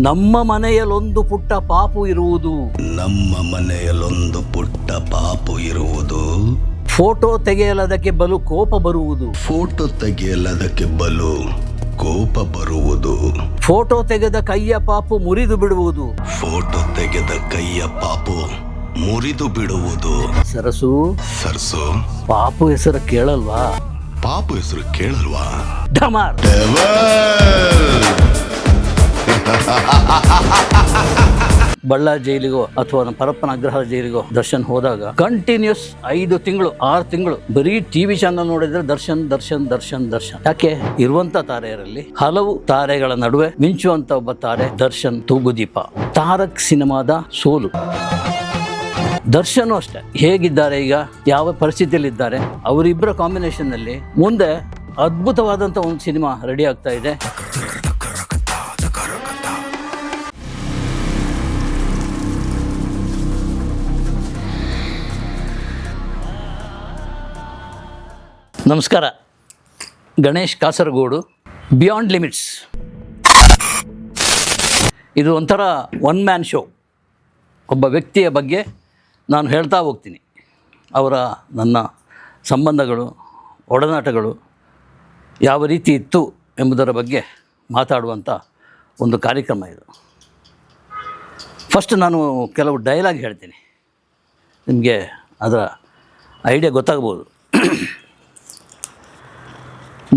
ನಮ್ಮ ಮನೆಯಲ್ಲೊಂದು ಪುಟ್ಟ ಪಾಪು ಇರುವುದು. ನಮ್ಮ ಮನೆಯಲ್ಲೊಂದು ಪುಟ್ಟ ಪಾಪು ಇರುವುದು. ಫೋಟೋ ತೆಗೆಯಲದಕ್ಕೆ ಬಲು ಕೋಪ ಬರುವುದು. ಫೋಟೋ ತೆಗೆಯಲದಕ್ಕೆ ಬಲು ಕೋಪ ಬರುವುದು. ಫೋಟೋ ತೆಗೆದ ಕೈಯ ಪಾಪು ಮುರಿದು ಬಿಡುವುದು. ಫೋಟೋ ತೆಗೆದ ಕೈಯ ಪಾಪು ಮುರಿದು ಬಿಡುವುದು. ಸರಸು, ಸರ್ಸು, ಪಾಪು ಹೆಸರು ಕೇಳಲ್ವಾ? ಪಾಪು ಹೆಸರು ಕೇಳಲ್ವಾ? ಢಮಾರ್. ಬಳ್ಳಾರಿ ಜೈಲಿಗೋ ಅಥವಾ ನಮ್ಮ ಪರಪ್ಪನ ಅಗ್ರಹಾರ ಜೈಲಿಗೋ ದರ್ಶನ್ ಹೋದಾಗ ಕಂಟಿನ್ಯೂಸ್ 5 ತಿಂಗಳು 6 ತಿಂಗಳು ಬರೀ ಟಿವಿ ಚಾನಲ್ ನೋಡಿದ್ರೆ ದರ್ಶನ್ ದರ್ಶನ್ ದರ್ಶನ್ ದರ್ಶನ್. ಯಾಕೆ? ಇರುವಂತ ತಾರೆಯರಲ್ಲಿ ಹಲವು ತಾರೆಗಳ ನಡುವೆ ಮಿಂಚುವಂತ ಒಬ್ಬ ತಾರೆ ದರ್ಶನ್ ತೂಗುದೀಪ. ತಾರಕ್ ಸಿನಿಮಾದ ಸೋಲು. ದರ್ಶನ್ ಅಷ್ಟೇ ಹೇಗಿದ್ದಾರೆ, ಈಗ ಯಾವ ಪರಿಸ್ಥಿತಿಯಲ್ಲಿದ್ದಾರೆ, ಅವರಿಬ್ಬರ ಕಾಂಬಿನೇಷನ್ ನಲ್ಲಿ ಮುಂದೆ ಅದ್ಭುತವಾದಂತ ಒಂದು ಸಿನಿಮಾ ರೆಡಿ ಆಗ್ತಾ ಇದೆ. ನಮಸ್ಕಾರ. Ganesh Kasaragod, beyond limits. ಇದು ಒಂಥರ ಒನ್ ಮ್ಯಾನ್ ಶೋ. ಒಬ್ಬ ವ್ಯಕ್ತಿಯ ಬಗ್ಗೆ ನಾನು ಹೇಳ್ತಾ ಹೋಗ್ತೀನಿ. ನನ್ನ ಸಂಬಂಧಗಳು, ಒಡನಾಟಗಳು ಯಾವ ರೀತಿ ಇತ್ತು ಎಂಬುದರ ಬಗ್ಗೆ ಮಾತಾಡುವಂಥ ಒಂದು ಕಾರ್ಯಕ್ರಮ ಇದು. ಫಸ್ಟ್ ನಾನು ಕೆಲವು ಡೈಲಾಗ್ ಹೇಳ್ತೀನಿ, ನಿಮಗೆ ಅದರ ಐಡಿಯಾ ಗೊತ್ತಾಗ್ಬೋದು.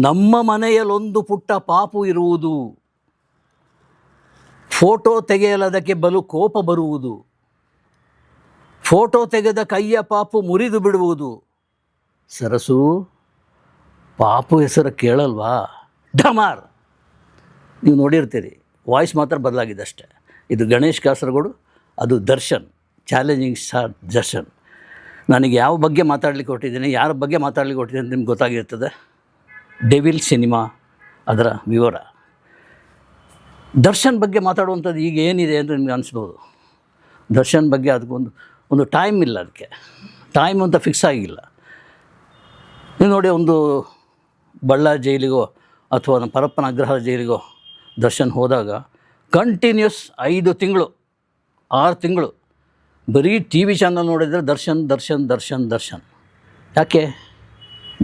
ನಮ್ಮ ಮನೆಯಲ್ಲೊಂದು ಪುಟ್ಟ ಪಾಪು ಇರುವುದು. ಫೋಟೋ ತೆಗೆಯಲದಕ್ಕೆ ಬಲು ಕೋಪ ಬರುವುದು. ಫೋಟೋ ತೆಗೆದ ಕೈಯ ಪಾಪು ಮುರಿದು ಬಿಡುವುದು. ಸರಸು, ಪಾಪು ಹೆಸರು ಕೇಳಲ್ವಾ? ಢಮಾರ್. ನೀವು ನೋಡಿರ್ತೀರಿ, ವಾಯ್ಸ್ ಮಾತ್ರ ಬದಲಾಗಿದೆ ಅಷ್ಟೇ. ಇದು ಗಣೇಶ್ ಕಾಸರಗೋಡು, ಅದು ದರ್ಶನ್, ಚಾಲೆಂಜಿಂಗ್ ಸ್ಟಾರ್ ದರ್ಶನ್. ನನಗೆ ಯಾವ ಬಗ್ಗೆ ಮಾತಾಡಲಿಕ್ಕೆ ಹೊರಟಿದ್ದೀನಿ, ಯಾರ ಬಗ್ಗೆ ಮಾತಾಡಲಿಕ್ಕೆ ಹೊರಟಿದ್ದೀನಿ ಅಂತ ನಿಮ್ಗೆ ಗೊತ್ತಾಗಿರ್ತದೆ. ಡೆವಿಲ್ ಸಿನಿಮಾ, ಅದರ ವಿವರ. ದರ್ಶನ್ ಬಗ್ಗೆ ಮಾತಾಡುವಂಥದ್ದು ಈಗ ಏನಿದೆ ಅಂತ ನಿಮ್ಗೆ ಅನಿಸ್ಬೋದು. ದರ್ಶನ್ ಬಗ್ಗೆ ಅದಕ್ಕೊಂದು ಟೈಮ್ ಇಲ್ಲ, ಅದಕ್ಕೆ ಟೈಮ್ ಅಂತ ಫಿಕ್ಸ್ ಆಗಿಲ್ಲ. ನೀವು ನೋಡಿ, ಒಂದು ಬಳ್ಳಾರಿ ಜೈಲಿಗೋ ಅಥವಾ ನಮ್ಮ ಪರಪ್ಪನ ಅಗ್ರಹಾರ ಜೈಲಿಗೋ ದರ್ಶನ್ ಹೋದಾಗ ಕಂಟಿನ್ಯೂಸ್ 5 ತಿಂಗಳು 6 ತಿಂಗಳು ಬರೀ ಟಿವಿ ಚಾನಲ್ ನೋಡಿದರೆ ದರ್ಶನ್ ದರ್ಶನ್ ದರ್ಶನ್ ದರ್ಶನ್. ಯಾಕೆ?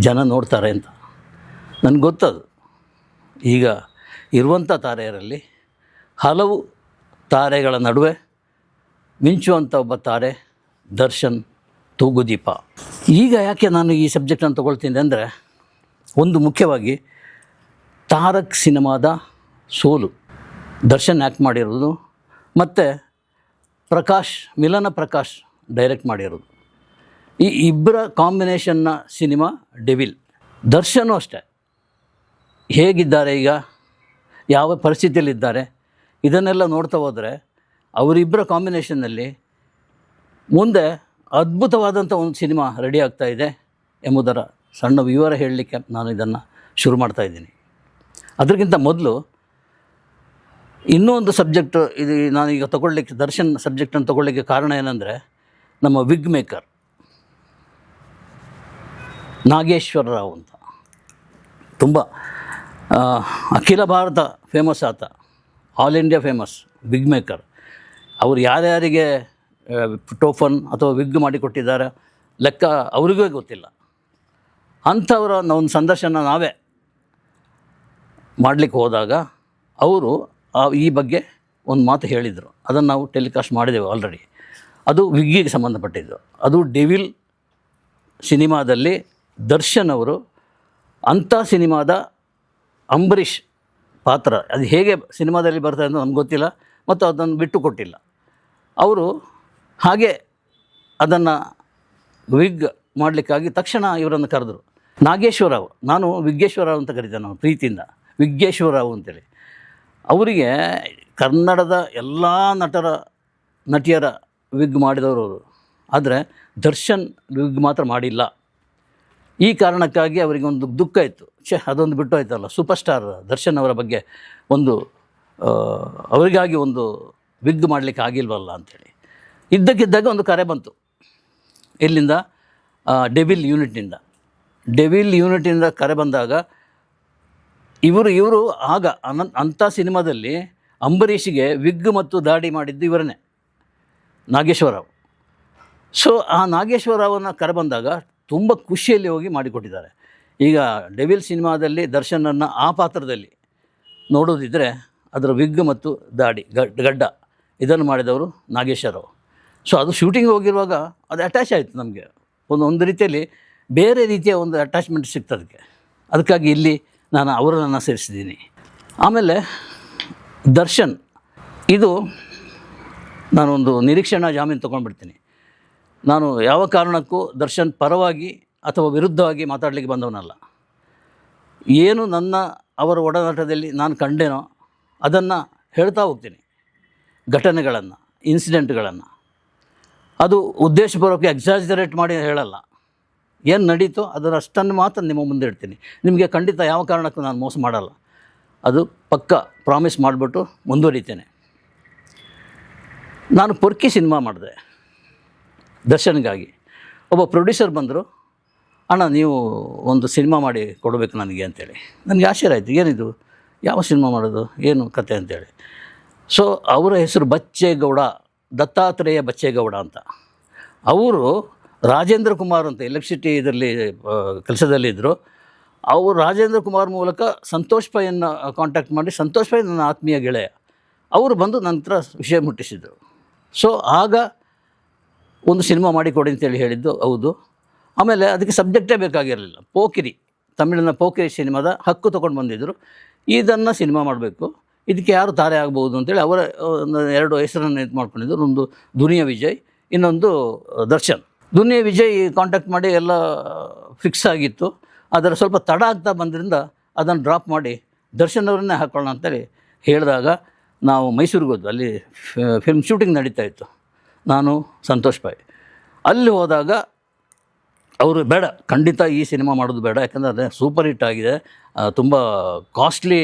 ಜನ ನೋಡ್ತಾರೆ ಅಂತ ನನಗೆ ಗೊತ್ತದು. ಈಗ ಇರುವಂಥ ತಾರೆಯರಲ್ಲಿ ಹಲವು ತಾರೆಗಳ ನಡುವೆ ಮಿಂಚುವಂಥ ಒಬ್ಬ ತಾರೆ ದರ್ಶನ್ ತೂಗುದೀಪ. ಈಗ ಯಾಕೆ ನಾನು ಈ ಸಬ್ಜೆಕ್ಟನ್ನು ತೊಗೊಳ್ತೀನಿ ಅಂದರೆ, ಒಂದು ಮುಖ್ಯವಾಗಿ ತಾರಕ್ ಸಿನಿಮಾದ ಸೋಲು. ದರ್ಶನ್ ಆ್ಯಕ್ಟ್ ಮಾಡಿರೋದು ಮತ್ತು ಮಿಲನ ಪ್ರಕಾಶ್ ಡೈರೆಕ್ಟ್ ಮಾಡಿರೋದು. ಈ ಇಬ್ಬರ ಕಾಂಬಿನೇಷನ್ನ ಸಿನಿಮಾ ಡೆವಿಲ್. ದರ್ಶನು ಅಷ್ಟೇ ಹೇಗಿದ್ದಾರೆ, ಈಗ ಯಾವ ಪರಿಸ್ಥಿತಿಯಲ್ಲಿದ್ದಾರೆ, ಇದನ್ನೆಲ್ಲ ನೋಡ್ತಾ ಹೋದರೆ ಅವರಿಬ್ಬರ ಕಾಂಬಿನೇಷನ್ನಲ್ಲಿ ಮುಂದೆ ಅದ್ಭುತವಾದಂಥ ಒಂದು ಸಿನಿಮಾ ರೆಡಿ ಆಗ್ತಾ ಇದೆ ಎಂಬುದರ ಸಣ್ಣ ವಿವರ ಹೇಳಲಿಕ್ಕೆ ನಾನು ಇದನ್ನು ಶುರು ಮಾಡ್ತಾಯಿದ್ದೀನಿ. ಅದಕ್ಕಿಂತ ಮೊದಲು ಇನ್ನೂ ಒಂದು ಸಬ್ಜೆಕ್ಟು, ಇದು ನಾನೀಗ ತಗೊಳ್ಳಿಕ್ಕೆ ದರ್ಶನ್ ಸಬ್ಜೆಕ್ಟನ್ನು ತಗೊಳ್ಳಿಕ್ಕೆ ಕಾರಣ ಏನಂದರೆ, ನಮ್ಮ ವಿಗ್ ಮೇಕರ್ ನಾಗೇಶ್ವರ ರಾವ್ ಅಂತ, ತುಂಬ ಅಖಿಲ ಭಾರತ ಫೇಮಸ್ ಆತ, ಆಲ್ ಇಂಡಿಯಾ ಫೇಮಸ್ ವಿಗ್ ಮೇಕರ್. ಅವರು ಯಾರ್ಯಾರಿಗೆ ಟೋಫನ್ ಅಥವಾ ವಿಗ್ ಮಾಡಿಕೊಟ್ಟಿದ್ದಾರೆ ಲೆಕ್ಕ ಅವ್ರಿಗೂ ಗೊತ್ತಿಲ್ಲ. ಅಂಥವರ ಒಂದು ಸಂದರ್ಶನ ನಾವೇ ಮಾಡಲಿಕ್ಕೆ ಹೋದಾಗ ಅವರು ಈ ಬಗ್ಗೆ ಒಂದು ಮಾತು ಹೇಳಿದರು. ಅದನ್ನು ನಾವು ಟೆಲಿಕಾಸ್ಟ್ ಮಾಡಿದೆವು ಆಲ್ರೆಡಿ. ಅದು ವಿಗ್ಗಿಗೆ ಸಂಬಂಧಪಟ್ಟಿದ್ದು. ಅದು ಡೆವಿಲ್ ಸಿನಿಮಾದಲ್ಲಿ ದರ್ಶನ್ ಅವರು ಅಂಥ ಸಿನಿಮಾದ ಅಂಬರೀಷ್ ಪಾತ್ರ ಅದು ಹೇಗೆ ಸಿನಿಮಾದಲ್ಲಿ ಬರ್ತಾರೆ ಅಂತ ನಮ್ಗೆ ಗೊತ್ತಿಲ್ಲ, ಮತ್ತು ಅದನ್ನು ಬಿಟ್ಟು ಕೊಟ್ಟಿಲ್ಲ ಅವರು. ಹಾಗೆ ಅದನ್ನು ವಿಗ್ ಮಾಡಲಿಕ್ಕಾಗಿ ತಕ್ಷಣ ಇವರನ್ನು ಕರೆದರು. ನಾಗೇಶ್ವರರಾವ್, ನಾನು ವಿಗ್ಗೇಶ್ವರರಾವ್ ಅಂತ ಕರಿತೇನೆ ನಾವು ಪ್ರೀತಿಯಿಂದ, ವಿಗ್ಗೇಶ್ವರರಾವ್ ಅಂತೇಳಿ. ಅವರಿಗೆ ಕನ್ನಡದ ಎಲ್ಲ ನಟಿಯರ ವಿಗ್ ಮಾಡಿದವರು ಅವರು. ಆದರೆ ದರ್ಶನ್ ವಿಗ್ ಮಾತ್ರ ಮಾಡಿಲ್ಲ. ಈ ಕಾರಣಕ್ಕಾಗಿ ಅವರಿಗೆ ಒಂದು ದುಃಖ ಇತ್ತು. ಅದೊಂದು ಬಿಟ್ಟು ಆಯ್ತಲ್ಲ, ಸೂಪರ್ ಸ್ಟಾರ್ ದರ್ಶನ್ ಅವರ ಬಗ್ಗೆ ಅವರಿಗಾಗಿ ಒಂದು ವಿಗ್ ಮಾಡಲಿಕ್ಕೆ ಆಗಿಲ್ವಲ್ಲ ಅಂಥೇಳಿ. ಇದ್ದಕ್ಕಿದ್ದಾಗ ಒಂದು ಕರೆ ಬಂತು. ಎಲ್ಲಿಂದ? ಡೆವಿಲ್ ಯೂನಿಟ್ನಿಂದ ಕರೆ ಬಂದಾಗ ಇವರು ಆಗ ಅಂಥ ಸಿನಿಮಾದಲ್ಲಿ ಅಂಬರೀಷಿಗೆ ವಿಗ್ ಮತ್ತು ದಾಡಿ ಮಾಡಿದ್ದು ಇವರನ್ನೇ, ನಾಗೇಶ್ವರರಾವ್. ಸೊ ಆ ನಾಗೇಶ್ವರರಾವನ್ನ ಕರೆಬಂದಾಗ ತುಂಬ ಖುಷಿಯಲ್ಲಿ ಹೋಗಿ ಮಾಡಿಕೊಟ್ಟಿದ್ದಾರೆ. ಈಗ ಡೆವಿಲ್ ಸಿನಿಮಾದಲ್ಲಿ ದರ್ಶನನ್ನು ಆ ಪಾತ್ರದಲ್ಲಿ ನೋಡೋದಿದ್ದರೆ ಅದರ ವಿಗ್ ಮತ್ತು ದಾಡಿ ಗಡ್ಡ ಇದನ್ನು ಮಾಡಿದವರು ನಾಗೇಶ್ವರರಾವ್. ಸೊ ಅದು ಶೂಟಿಂಗ್ ಹೋಗಿರುವಾಗ ಅದು ಅಟ್ಯಾಚ್ ಆಯಿತು ನಮಗೆ, ಒಂದು ರೀತಿಯಲ್ಲಿ ಬೇರೆ ರೀತಿಯ ಒಂದು ಅಟ್ಯಾಚ್ಮೆಂಟ್ ಸಿಗ್ತದಕ್ಕೆ. ಅದಕ್ಕಾಗಿ ಇಲ್ಲಿ ನಾನು ಅವರನ್ನು ಸೇರಿಸಿದ್ದೀನಿ. ಆಮೇಲೆ ದರ್ಶನ್, ಇದು ನಾನೊಂದು ನಿರೀಕ್ಷಣಾ ಜಾಮೀನು ತೊಗೊಂಡ್ಬಿಡ್ತೀನಿ. ನಾನು ಯಾವ ಕಾರಣಕ್ಕೂ ದರ್ಶನ್ ಪರವಾಗಿ ಅಥವಾ ವಿರುದ್ಧವಾಗಿ ಮಾತಾಡಲಿಕ್ಕೆ ಬಂದವನಲ್ಲ. ಏನು ಅವರ ಒಡನಾಟದಲ್ಲಿ ನಾನು ಕಂಡೇನೋ ಅದನ್ನು ಹೇಳ್ತಾ ಹೋಗ್ತೀನಿ, ಘಟನೆಗಳನ್ನು, ಇನ್ಸಿಡೆಂಟ್ಗಳನ್ನು. ಅದು ಉದ್ದೇಶಪೂರ್ವಕ ಎಕ್ಸಾಜರೇಟ್ ಮಾಡಿ ಹೇಳಲ್ಲ. ಏನು ನಡೀತೋ ಅದರಷ್ಟನ್ನು ಮಾತ್ರ ನಿಮ್ಮ ಮುಂದೆ ಇಡ್ತೀನಿ. ನಿಮಗೆ ಖಂಡಿತ ಯಾವ ಕಾರಣಕ್ಕೂ ನಾನು ಮೋಸ ಮಾಡಲ್ಲ, ಅದು ಪಕ್ಕ ಪ್ರಾಮಿಸ್ ಮಾಡಿಬಿಟ್ಟು ಮುಂದುವರಿತೇನೆ. ನಾನು ಪೊರ್ಕಿ ಸಿನಿಮಾ ಮಾಡಿದೆ ದರ್ಶನ್ಗಾಗಿ. ಒಬ್ಬ ಪ್ರೊಡ್ಯೂಸರ್ ಬಂದರು, ಅಣ್ಣ ನೀವು ಒಂದು ಸಿನಿಮಾ ಮಾಡಿ ಕೊಡಬೇಕು ನನಗೆ ಅಂತೇಳಿ. ನನಗೆ ಆಶ್ಚರ್ಯ ಆಯಿತು, ಏನಿದು, ಯಾವ ಸಿನಿಮಾ ಮಾಡೋದು, ಏನು ಕತೆ ಅಂತೇಳಿ. ಸೊ ಅವರ ಹೆಸರು ಬಚ್ಚೇಗೌಡ, ದತ್ತಾತ್ರೇಯ ಬಚ್ಚೇಗೌಡ ಅಂತ. ಅವರು ರಾಜೇಂದ್ರ ಕುಮಾರ್ ಅಂತ ಎಲೆಕ್ಟ್ರಿಸಿಟಿ ಇದರಲ್ಲಿ ಕೆಲಸದಲ್ಲಿದ್ದರು. ಅವರು ರಾಜೇಂದ್ರ ಕುಮಾರ್ ಮೂಲಕ ಸಂತೋಷ್ ಪೈಯನ್ನು ಕಾಂಟ್ಯಾಕ್ಟ್ ಮಾಡಿ, ಸಂತೋಷ್ ಪೈ ನನ್ನ ಆತ್ಮೀಯ ಗೆಳೆಯ, ಅವರು ಬಂದು ನಂತರ ವಿಷಯ ಮುಟ್ಟಿಸಿದರು. ಸೊ ಆಗ ಒಂದು ಸಿನಿಮಾ ಮಾಡಿಕೊಡಿ ಅಂತೇಳಿ ಹೇಳಿದ್ದು ಹೌದು. ಆಮೇಲೆ ಅದಕ್ಕೆ ಸಬ್ಜೆಕ್ಟೇ ಬೇಕಾಗಿರಲಿಲ್ಲ. ಪೋಕಿರಿ, ತಮಿಳಿನ ಪೋಕಿರಿ ಸಿನಿಮಾದ ಹಕ್ಕು ತೊಗೊಂಡು ಬಂದಿದ್ದರು. ಇದನ್ನು ಸಿನಿಮಾ ಮಾಡಬೇಕು, ಇದಕ್ಕೆ ಯಾರು ತಾರೆ ಆಗ್ಬೋದು ಅಂತೇಳಿ ಅವರ ಒಂದು 2 ಹೆಸರನ್ನು ಇದು ಮಾಡ್ಕೊಂಡಿದ್ದರು. ಒಂದು ದುನಿಯಾ ವಿಜಯ್, ಇನ್ನೊಂದು ದರ್ಶನ್. ದುನಿಯಾ ವಿಜಯ್ ಕಾಂಟ್ಯಾಕ್ಟ್ ಮಾಡಿ ಎಲ್ಲ ಫಿಕ್ಸ್ ಆಗಿತ್ತು. ಅದರ ಸ್ವಲ್ಪ ತಡ ಆಗ್ತಾ ಬಂದ್ರಿಂದ ಅದನ್ನು ಡ್ರಾಪ್ ಮಾಡಿ ದರ್ಶನ್ ಅವರನ್ನೇ ಹಾಕೊಳ್ಳೋಣ ಅಂತೇಳಿ ಹೇಳಿದಾಗ ನಾವು ಮೈಸೂರಿಗೆ ಹೋದ್ವಿ. ಅಲ್ಲಿ ಫಿಲ್ಮ್ ಶೂಟಿಂಗ್ ನಡೀತಾ ಇತ್ತು. ನಾನು ಸಂತೋಷ್ ಪೈ ಅಲ್ಲಿ ಹೋದಾಗ ಅವರು ಬೇಡ, ಖಂಡಿತ ಈ ಸಿನಿಮಾ ಮಾಡೋದು ಬೇಡ, ಯಾಕಂದರೆ ಅದೇ ಸೂಪರ್ ಹಿಟ್ ಆಗಿದೆ, ತುಂಬ ಕಾಸ್ಟ್ಲಿ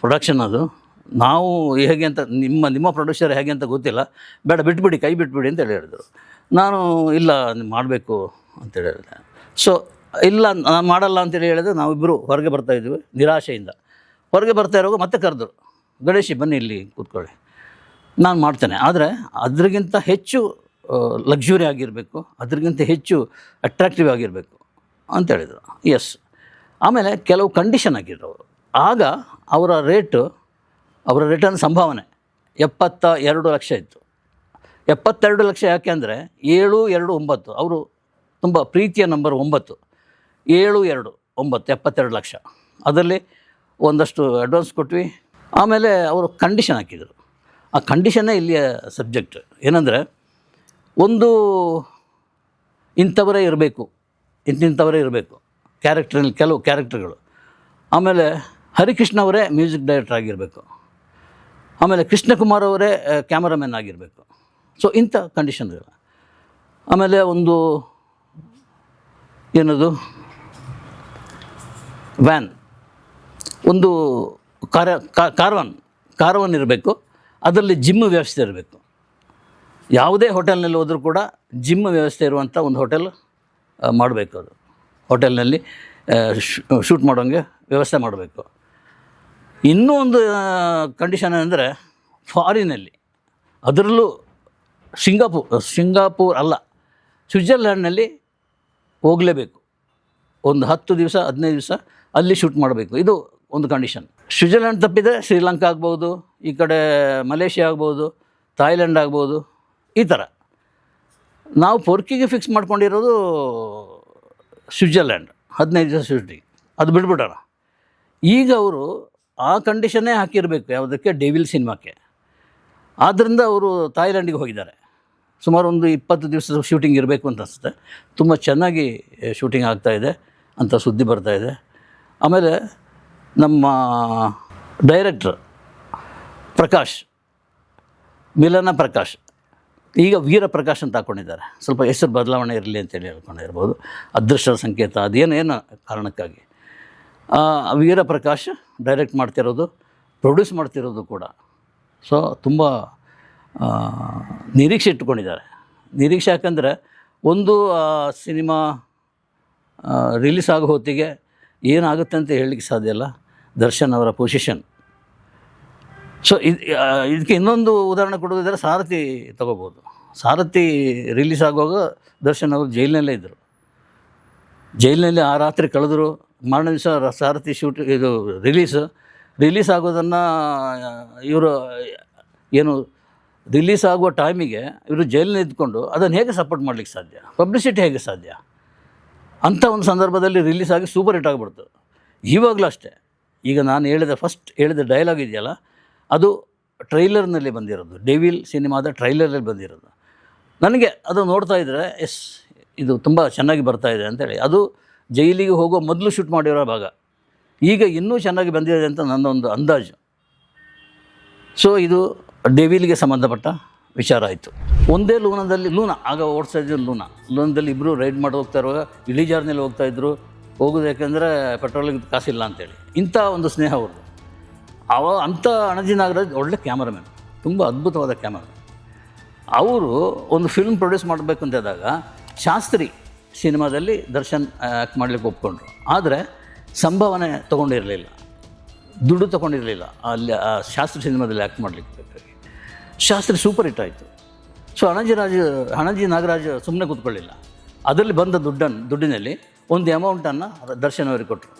ಪ್ರೊಡಕ್ಷನ್ ಅದು. ನಾವು ಹೇಗೆ ಅಂತ ನಿಮ್ಮ ಪ್ರೊಡ್ಯೂಸರ್ ಹೇಗೆ ಅಂತ ಗೊತ್ತಿಲ್ಲ, ಬೇಡ ಬಿಟ್ಬಿಡಿ, ಕೈ ಬಿಟ್ಬಿಡಿ ಅಂತೇಳಿ ಹೇಳಿದರು. ನಾನು ಇಲ್ಲ ಮಾಡಬೇಕು ಅಂತೇಳಿ ಹೇಳಿದೆ. ಸೊ ಇಲ್ಲ ನಾನು ಮಾಡಲ್ಲ ಅಂತೇಳಿ ಹೇಳಿದ್ರೆ ನಾವಿಬ್ಬರು ಹೊರಗೆ ಬರ್ತಾಯಿದ್ವಿ ನಿರಾಶೆಯಿಂದ. ಹೊರಗೆ ಬರ್ತಾ ಇರೋವಾಗ ಮತ್ತೆ ಕರೆದ್ರು, ಗಣೇಶಿ ಬನ್ನಿ ಇಲ್ಲಿ ಕೂತ್ಕೊಳ್ಳಿ, ನಾನು ಮಾಡ್ತೇನೆ, ಆದರೆ ಅದ್ರಿಗಿಂತ ಹೆಚ್ಚು ಲಕ್ಸುರಿ ಆಗಿರಬೇಕು, ಅದ್ರಿಗಿಂತ ಹೆಚ್ಚು ಅಟ್ರಾಕ್ಟಿವ್ ಆಗಿರಬೇಕು ಅಂತೇಳಿದರು. ಎಸ್. ಆಮೇಲೆ ಕೆಲವು ಕಂಡೀಷನ್ ಆಗಿದ್ರು. ಆಗ ಅವರ ರಿಟರ್ನ್ ಸಂಭಾವನೆ 72 ಲಕ್ಷ ಇತ್ತು. 72 ಲಕ್ಷ ಯಾಕೆ ಅಂದರೆ 729, ಅವರು ತುಂಬ ಪ್ರೀತಿಯ ನಂಬರ್ 9, 729 72 ಲಕ್ಷ. ಅದರಲ್ಲಿ ಒಂದಷ್ಟು ಅಡ್ವಾನ್ಸ್ ಕೊಟ್ವಿ. ಆಮೇಲೆ ಅವರು ಕಂಡೀಷನ್ ಹಾಕಿದರು. ಆ ಕಂಡೀಷನ್ನೇ ಇಲ್ಲಿಯ ಸಬ್ಜೆಕ್ಟ್ ಏನಂದರೆ, ಒಂದು ಇಂಥವರೇ ಇರಬೇಕು, ಇಂಥವರೇ ಇರಬೇಕು ಕ್ಯಾರೆಕ್ಟ್ರಲ್ಲಿ, ಕೆಲವು ಕ್ಯಾರೆಕ್ಟರ್ಗಳು. ಆಮೇಲೆ ಹರಿಕೃಷ್ಣ ಅವರೇ ಮ್ಯೂಸಿಕ್ ಡೈರೆಕ್ಟರ್ ಆಗಿರಬೇಕು. ಆಮೇಲೆ ಕೃಷ್ಣಕುಮಾರ್ ಅವರೇ ಕ್ಯಾಮರಾಮನ್ ಆಗಿರಬೇಕು. ಸೊ ಇಂಥ ಕಂಡೀಷನ್ಗಳು. ಆಮೇಲೆ ಒಂದು ಏನದು ವ್ಯಾನ್, ಒಂದು ಕಾರವಾನ್ ಇರಬೇಕು. ಅದರಲ್ಲಿ ಜಿಮ್ ವ್ಯವಸ್ಥೆ ಇರಬೇಕು. ಯಾವುದೇ ಹೋಟೆಲ್ನಲ್ಲಿ ಹೋದರೂ ಕೂಡ ಜಿಮ್ ವ್ಯವಸ್ಥೆ ಇರುವಂಥ ಒಂದು ಹೋಟೆಲ್ ಮಾಡಬೇಕು. ಅದು ಹೋಟೆಲ್ನಲ್ಲಿ ಶೂಟ್ ಮಾಡೋಂಗೆ ವ್ಯವಸ್ಥೆ ಮಾಡಬೇಕು. ಇನ್ನೂ ಒಂದು ಕಂಡೀಷನ್ ಅಂದರೆ, ಫಾರಿನಲ್ಲಿ, ಅದರಲ್ಲೂ ಸಿಂಗಾಪುರ್ ಅಲ್ಲ, ಸ್ವಿಟ್ಜರ್ಲ್ಯಾಂಡ್ನಲ್ಲಿ ಹೋಗಲೇಬೇಕು. ಒಂದು 10 ದಿವಸ 15 ದಿವಸ ಅಲ್ಲಿ ಶೂಟ್ ಮಾಡಬೇಕು. ಇದು ಒಂದು ಕಂಡೀಷನ್. ಸ್ವಿಟ್ಜರ್ಲ್ಯಾಂಡ್ ತಪ್ಪಿದರೆ ಶ್ರೀಲಂಕಾ ಆಗ್ಬೋದು, ಈ ಕಡೆ ಮಲೇಷ್ಯಾ ಆಗ್ಬೋದು, ಥಾಯ್ಲೆಂಡ್ ಆಗ್ಬೋದು, ಈ ಥರ. ನಾವು ಪೊರ್ಕಿಗೆ ಫಿಕ್ಸ್ ಮಾಡ್ಕೊಂಡಿರೋದು ಸ್ವಿಟ್ಜರ್ಲ್ಯಾಂಡ್, 15 ದಿವಸ ಶೂಟಿಂಗ್, ಅದು ಬಿಟ್ಬಿಡೋಣ. ಈಗ ಅವರು ಆ ಕಂಡೀಷನ್ನೇ ಹಾಕಿರಬೇಕು ಯಾವುದಕ್ಕೆ, ಡೆವಿಲ್ ಸಿನಿಮಾಕ್ಕೆ. ಆದ್ದರಿಂದ ಅವರು ಥಾಯ್ಲೆಂಡಿಗೆ ಹೋಗಿದ್ದಾರೆ. ಸುಮಾರು ಒಂದು 20 ದಿವಸದ ಶೂಟಿಂಗ್ ಇರಬೇಕು ಅಂತ ಅನಿಸುತ್ತೆ. ತುಂಬ ಚೆನ್ನಾಗಿ ಶೂಟಿಂಗ್ ಆಗ್ತಾಯಿದೆ ಅಂತ ಸುದ್ದಿ ಬರ್ತಾಯಿದೆ. ಆಮೇಲೆ ನಮ್ಮ ಡೈರೆಕ್ಟ್ರ್ ಪ್ರಕಾಶ್, ಮಿಲನ ಪ್ರಕಾಶ್, ಈಗ ವೀರ ಪ್ರಕಾಶ್ ಅಂತ ಹಾಕ್ಕೊಂಡಿದ್ದಾರೆ. ಸ್ವಲ್ಪ ಹೆಸರು ಬದಲಾವಣೆ ಇರಲಿ ಅಂತೇಳಿ ಹೇಳ್ಕೊಂಡಿರ್ಬೋದು, ಅದೃಷ್ಟದ ಸಂಕೇತ ಅದೇನೇನು ಕಾರಣಕ್ಕಾಗಿ. ವೀರ ಪ್ರಕಾಶ್ ಡೈರೆಕ್ಟ್ ಮಾಡ್ತಿರೋದು, ಪ್ರೊಡ್ಯೂಸ್ ಮಾಡ್ತಿರೋದು ಕೂಡ. ಸೊ ತುಂಬ ನಿರೀಕ್ಷೆ ಇಟ್ಕೊಂಡಿದ್ದಾರೆ. ನಿರೀಕ್ಷೆ ಯಾಕಂದರೆ ಒಂದು ಸಿನಿಮಾ ರಿಲೀಸ್ ಆಗೋ ಹೊತ್ತಿಗೆ ಏನಾಗುತ್ತೆ ಅಂತ ಹೇಳಲಿಕ್ಕೆ ಸಾಧ್ಯ ಇಲ್ಲ. ದರ್ಶನ್ ಅವರ ಪೊಸಿಷನ್ ಸೊ ಇದಕ್ಕೆ ಇನ್ನೊಂದು ಉದಾಹರಣೆ ಕೊಡೋದಿದ್ದರೆ ಸಾರಥಿ ತಗೋಬೋದು. ಸಾರಥಿ ರಿಲೀಸ್ ಆಗುವಾಗ ದರ್ಶನ್ ಅವರು ಜೈಲಿನಲ್ಲೇ ಇದ್ದರು. ಜೈಲಿನಲ್ಲಿ ಆ ರಾತ್ರಿ ಕಳೆದ್ರು. ಮಾರನೇ ದಿವಸ ಸಾರಥಿ ಇದು ರಿಲೀಸ್ ಆಗೋದನ್ನು ಇವರು ಏನು ರಿಲೀಸ್ ಆಗುವ ಟೈಮಿಗೆ ಇವರು ಜೈಲಿನ ಇದ್ಕೊಂಡು ಅದನ್ನು ಹೇಗೆ ಸಪೋರ್ಟ್ ಮಾಡಲಿಕ್ಕೆ ಸಾಧ್ಯ, ಪಬ್ಲಿಸಿಟಿ ಹೇಗೆ ಸಾಧ್ಯ? ಅಂಥ ಒಂದು ಸಂದರ್ಭದಲ್ಲಿ ರಿಲೀಸ್ ಆಗಿ ಸೂಪರ್ ಹಿಟ್ ಆಗಿಬಿಡ್ತು. ಇವಾಗಲೂ ಅಷ್ಟೇ. ಈಗ ನಾನು ಫಸ್ಟ್ ಹೇಳಿದ ಡೈಲಾಗ್ ಇದೆಯಲ್ಲ, ಅದು ಟ್ರೈಲರ್ನಲ್ಲಿ ಬಂದಿರೋದು, ಡೆವಿಲ್ ಸಿನಿಮಾದ ಟ್ರೈಲರಲ್ಲಿ ಬಂದಿರೋದು. ನನಗೆ ಅದು ನೋಡ್ತಾ ಇದ್ದರೆ ಇದು ತುಂಬ ಚೆನ್ನಾಗಿ ಬರ್ತಾಯಿದೆ ಅಂತೇಳಿ. ಅದು ಜೈಲಿಗೆ ಹೋಗೋ ಮೊದಲು ಶೂಟ್ ಮಾಡಿರೋ ಭಾಗ. ಈಗ ಇನ್ನೂ ಚೆನ್ನಾಗಿ ಬಂದಿದೆ ಅಂತ ನನ್ನೊಂದು ಅಂದಾಜು. ಸೊ ಇದು ಡೆವಿಲ್ಗೆ ಸಂಬಂಧಪಟ್ಟ ವಿಚಾರ ಆಯಿತು. ಒಂದೇ ಲೂನಾ ಆಗ ಓಡಿಸ್ತಾ ಇದ್ರು. ಲೂನಾದಲ್ಲಿ ಇಬ್ಬರು ರೈಡ್ ಮಾಡಿ ಹೋಗ್ತಾ ಇರುವಾಗ ಇಳಿಜಾರಿನಲ್ಲಿ ಹೋಗ್ತಾಯಿದ್ರು. ಹೋಗೋದು ಯಾಕೆಂದರೆ ಪೆಟ್ರೋಲಿಗೆ ಕಾಸಿಲ್ಲ ಅಂತೇಳಿ. ಇಂಥ ಒಂದು ಸ್ನೇಹ ಅವ್ರದ್ದು. ಅಂಥ ಅಣಜಿ ನಾಗರಾಜ್ ಒಳ್ಳೆ ಕ್ಯಾಮರಾಮ್ಯಾನ್, ತುಂಬ ಅದ್ಭುತವಾದ ಕ್ಯಾಮರಾಮ್ಯಾನ್. ಅವರು ಒಂದು ಫಿಲ್ಮ್ ಪ್ರೊಡ್ಯೂಸ್ ಮಾಡಬೇಕು ಅಂತಿದ್ದಾಗ ಶಾಸ್ತ್ರಿ ಸಿನಿಮಾದಲ್ಲಿ ದರ್ಶನ್ ಆ್ಯಕ್ಟ್ ಮಾಡಲಿಕ್ಕೆ ಒಪ್ಕೊಂಡ್ರು. ಆದರೆ ಸಂಭಾವನೆ ತೊಗೊಂಡಿರಲಿಲ್ಲ, ದುಡ್ಡು ತೊಗೊಂಡಿರಲಿಲ್ಲ ಅಲ್ಲಿ ಆ ಶಾಸ್ತ್ರಿ ಸಿನಿಮಾದಲ್ಲಿ ಆ್ಯಕ್ಟ್ ಮಾಡಲಿಕ್ಕೆ ಬೇಕಾಗಿ. ಶಾಸ್ತ್ರಿ ಸೂಪರ್ ಹಿಟ್ ಆಯಿತು. ಸೊ ಅಣಜಿ ನಾಗರಾಜ್ ಸುಮ್ಮನೆ ಕೂತ್ಕೊಳ್ಳಿಲ್ಲ. ಅದರಲ್ಲಿ ಬಂದ ದುಡ್ಡಿನಲ್ಲಿ ಒಂದು ಅಮೌಂಟನ್ನು ದರ್ಶನ್ ಅವರಿಗೆ ಕೊಟ್ಟರು.